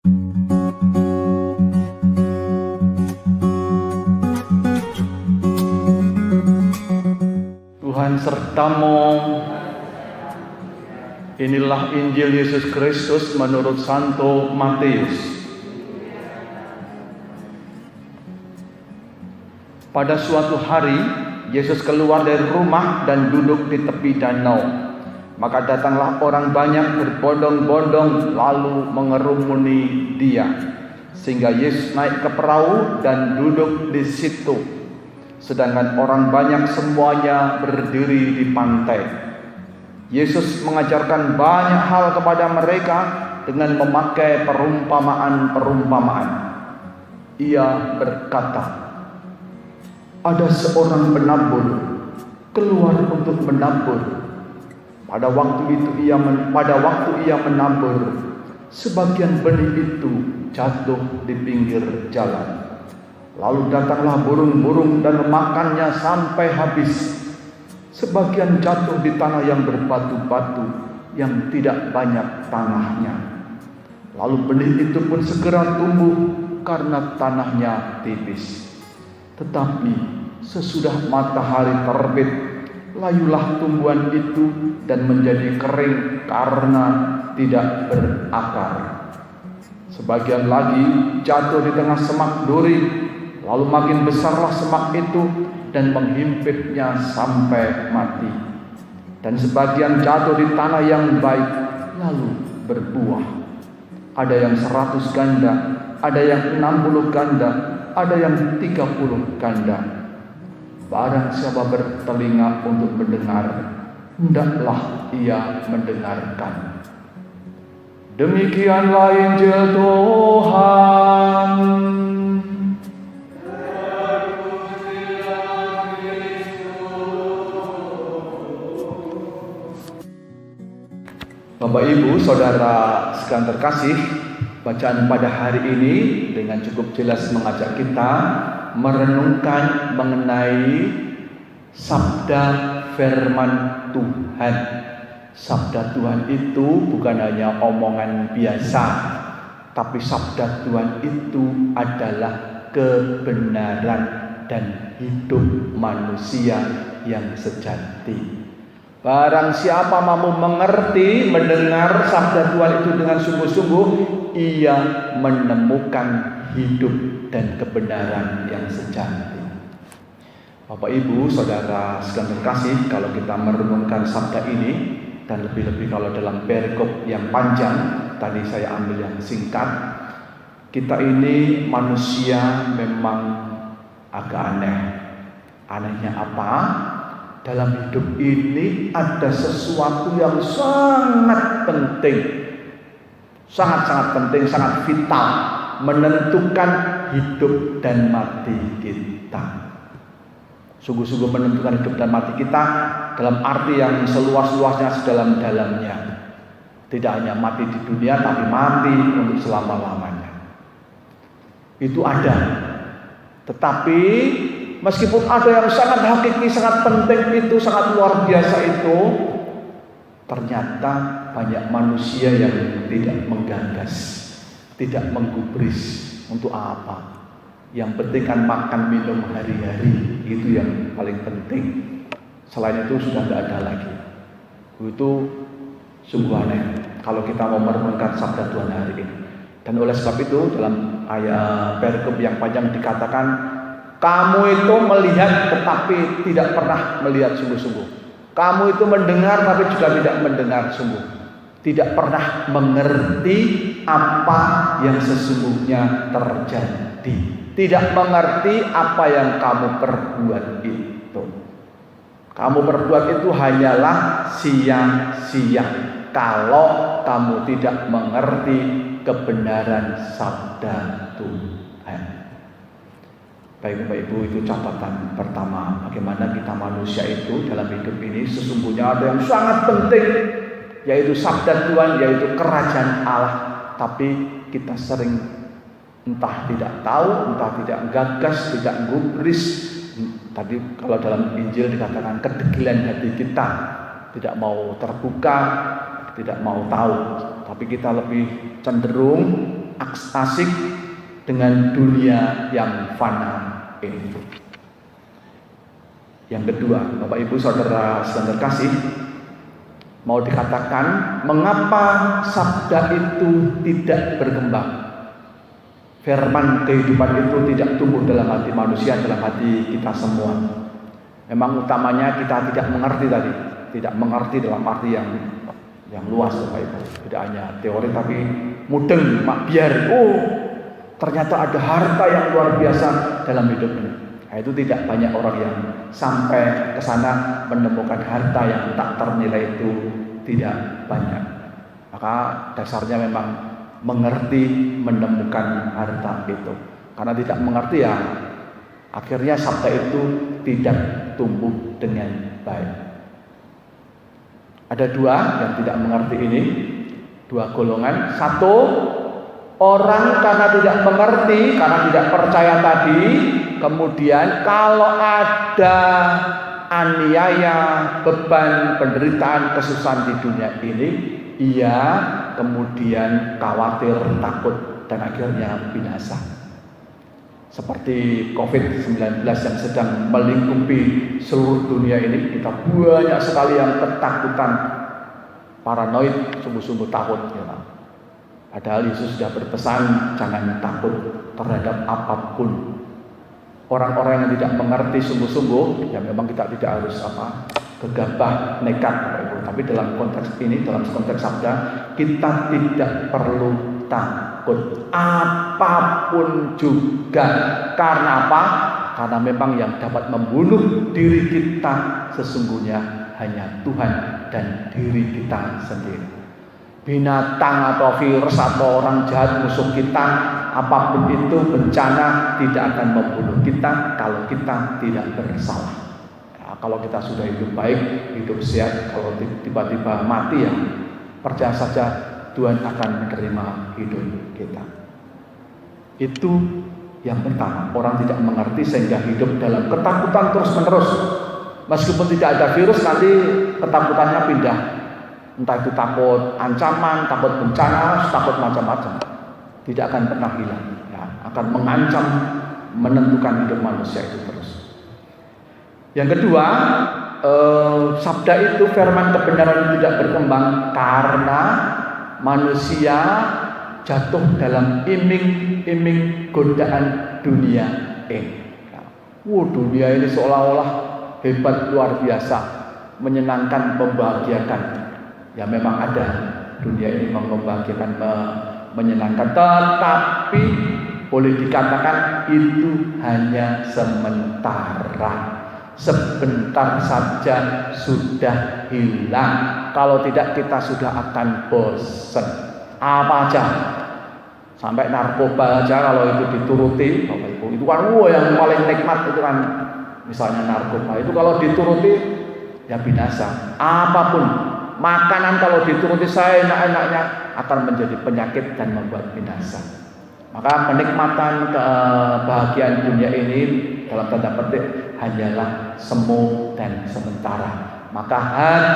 Tuhan sertamu. Inilah Injil Yesus Kristus menurut Santo Matius. Pada suatu hari, Yesus keluar dari rumah dan duduk di tepi danau. Maka datanglah orang banyak berbondong-bondong lalu mengerumuni Dia. Sehingga Yesus naik ke perahu dan duduk di situ. Sedangkan orang banyak semuanya berdiri di pantai. Yesus mengajarkan banyak hal kepada mereka dengan memakai perumpamaan-perumpamaan. Ia berkata, ada seorang penabur keluar untuk menabur. Pada waktu ia menabur, sebagian benih itu jatuh di pinggir jalan. Lalu datanglah burung-burung dan memakannya sampai habis. Sebagian jatuh di tanah yang berbatu-batu, yang tidak banyak tanahnya. Lalu benih itu pun segera tumbuh karena tanahnya tipis. Tetapi sesudah matahari terbit, layulah tumbuhan itu dan menjadi kering karena tidak berakar. Sebagian lagi jatuh di tengah semak duri, lalu makin besarlah semak itu dan menghimpitnya sampai mati. Dan sebagian jatuh di tanah yang baik, lalu berbuah. Ada yang 100 ganda, ada yang 60 ganda, ada yang 30 ganda. Barang siapa bertelinga untuk mendengar, hendaklah ia mendengarkan. Demikianlah Injil Tuhan. Bapak Ibu, Saudara sekalian terkasih, bacaan pada hari ini dengan cukup jelas mengajak kita merenungkan mengenai sabda firman Tuhan. Sabda Tuhan itu bukan hanya omongan biasa, tapi sabda Tuhan itu adalah kebenaran dan hidup manusia yang sejati. Barang siapa mampu mengerti, mendengar sabda Tuhan itu dengan sungguh-sungguh, ia menemukan hidup dan kebenaran yang sejati. Bapak Ibu, Saudara sekalian terkasih, kalau kita merenungkan sabda ini, dan lebih-lebih kalau dalam perikop yang panjang, tadi saya ambil yang singkat, kita ini manusia memang agak aneh. Anehnya apa? Dalam hidup ini ada sesuatu yang sangat penting, sangat-sangat penting, sangat vital, menentukan hidup dan mati kita. Sungguh-sungguh menentukan hidup dan mati kita dalam arti yang seluas-luasnya, sedalam-dalamnya. Tidak hanya mati di dunia, tapi mati untuk selama-lamanya. Itu ada. Tetapi meskipun ada yang sangat hakiki, sangat penting itu, sangat luar biasa itu, ternyata banyak manusia yang tidak menggagas, tidak menggubris. Untuk apa? Yang penting kan makan minum hari-hari, itu yang paling penting. Selain itu sudah tidak ada lagi. Itu sungguh aneh kalau kita mau merenungkan sabda Tuhan hari ini. Dan oleh sebab itu dalam ayat perikop yang panjang dikatakan, kamu itu melihat tetapi tidak pernah melihat sungguh-sungguh. Kamu itu mendengar tapi juga tidak mendengar sungguh. Tidak pernah mengerti apa yang sesungguhnya terjadi. Tidak mengerti apa yang kamu perbuat itu. Kamu perbuat itu hanyalah sia-sia kalau kamu tidak mengerti kebenaran sabda Tuhan. Baik Bapak Ibu, itu catatan pertama. Bagaimana kita manusia itu dalam hidup ini sesungguhnya ada yang sangat penting, yaitu sabda Tuhan, yaitu kerajaan Allah. Tapi kita sering entah tidak tahu, entah tidak gagas, tidak gubris. Tadi kalau dalam Injil dikatakan kedegilan hati kita, tidak mau terbuka, tidak mau tahu. Tapi kita lebih cenderung asik dengan dunia yang fana ini. Yang kedua, Bapak Ibu Saudara sekalian terkasih, mau dikatakan mengapa sabda itu tidak berkembang? Firman kehidupan itu tidak tumbuh dalam hati manusia, dalam hati kita semua. Memang utamanya kita tidak mengerti tadi, tidak mengerti dalam arti yang luas, Bapak Ibu. Tidak hanya teori tapi mudeng, biar ternyata ada harta yang luar biasa dalam hidup ini. Nah, itu tidak banyak orang yang sampai ke sana menemukan harta yang tak ternilai, itu tidak banyak. Maka dasarnya memang mengerti, menemukan harta itu. Karena tidak mengerti, ya akhirnya sabda itu tidak tumbuh dengan baik. Ada dua yang tidak mengerti ini, dua golongan. Satu, orang karena tidak mengerti, karena tidak percaya tadi, kemudian kalau ada aniaya, beban, penderitaan, kesusahan di dunia ini, ia kemudian khawatir, takut, dan akhirnya binasa. Seperti COVID-19 yang sedang melingkupi seluruh dunia ini, kita banyak sekali yang ketakutan, paranoid, sungguh-sungguh takut. Padahal Yesus sudah berpesan, jangan takut terhadap apapun. Orang-orang yang tidak mengerti sungguh-sungguh, ya memang kita tidak harus gegabah, nekat, tapi dalam konteks ini, dalam konteks sabda, kita tidak perlu takut apapun juga. Karena apa? Karena memang yang dapat membunuh diri kita sesungguhnya hanya Tuhan dan diri kita sendiri. Binatang atau virus atau orang jahat musuh kita, apapun itu bencana, tidak akan membunuh kita kalau kita tidak bersalah. Kalau kita sudah hidup baik, hidup sehat, kalau tiba-tiba mati, ya percaya saja Tuhan akan menerima hidup kita. Itu yang pertama, orang tidak mengerti sehingga hidup dalam ketakutan terus-menerus. Meskipun tidak ada virus, nanti ketakutannya pindah. Entah itu takut ancaman, takut bencana, takut macam-macam. Tidak akan pernah hilang, ya, akan mengancam, menentukan hidup manusia itu terus. Yang kedua, sabda itu, firman kebenaran tidak berkembang karena manusia jatuh dalam iming-iming godaan dunia ini. Dunia ini seolah-olah hebat, luar biasa, menyenangkan, membahagiakan. Ya memang ada, dunia ini membahagiakan, menyenangkan, tetapi boleh dikatakan itu hanya sementara. Sebentar saja sudah hilang. Kalau tidak, kita sudah akan bosan. Apa aja, sampai narkoba aja kalau itu dituruti, Bapak Ibu, itu kan yang paling nikmat itu kan, misalnya narkoba itu kalau dituruti ya binasa. Apapun, makanan kalau dituruti saya enak-enaknya akan menjadi penyakit dan membuat binasa. Maka penikmatan kebahagiaan dunia ini dalam tanda petik hanyalah semu dan sementara. Maka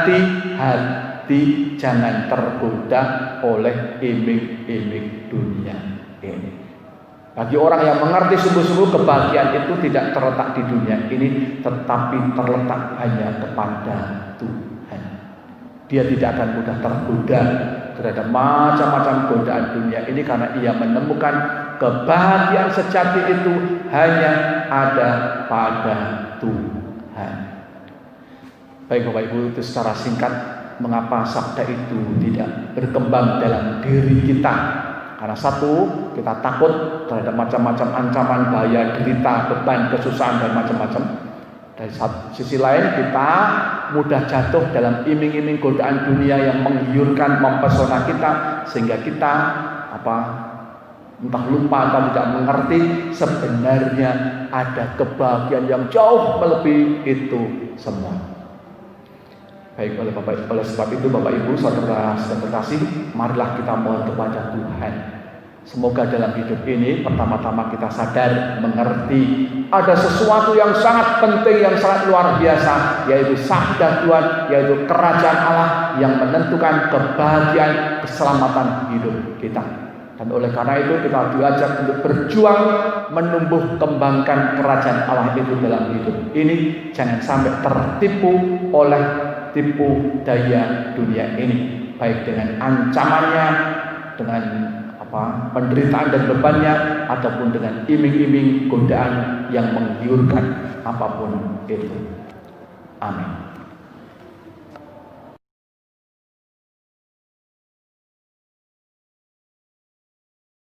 hati-hati jangan tergoda oleh iming-iming dunia ini. Bagi orang yang mengerti sungguh-sungguh, kebahagiaan itu tidak terletak di dunia ini, tetapi terletak hanya kepada Tuhan. Dia tidak akan mudah tergoda terhadap macam-macam godaan dunia ini, karena ia menemukan kebahagiaan sejati itu hanya ada pada Tuhan. Baik Bapak Ibu, itu secara singkat mengapa sabda itu tidak berkembang dalam diri kita. Karena satu, kita takut terhadap macam-macam ancaman, bahaya, derita, beban, kesusahan, dan macam-macam. Dari sisi lain, kita mudah jatuh dalam iming-iming godaan dunia yang menggiurkan, mempesona kita, sehingga kita entah lupa atau tidak mengerti sebenarnya ada kebahagiaan yang jauh melebihi itu semua. Baik, oleh sebab itu Bapak Ibu Saudara terkasih, marilah kita mohon kepada Tuhan. Semoga dalam hidup ini pertama-tama kita sadar, mengerti ada sesuatu yang sangat penting, yang sangat luar biasa, yaitu sabda Tuhan, yaitu kerajaan Allah yang menentukan kebahagiaan, keselamatan hidup kita. Dan oleh karena itu kita diajak untuk berjuang menumbuh kembangkan kerajaan Allah itu dalam hidup ini. Jangan sampai tertipu oleh tipu daya dunia ini, baik dengan ancamannya, dengan penderitaan dan bebannya, ataupun dengan iming-iming godaan yang menggiurkan apapun itu. Amin.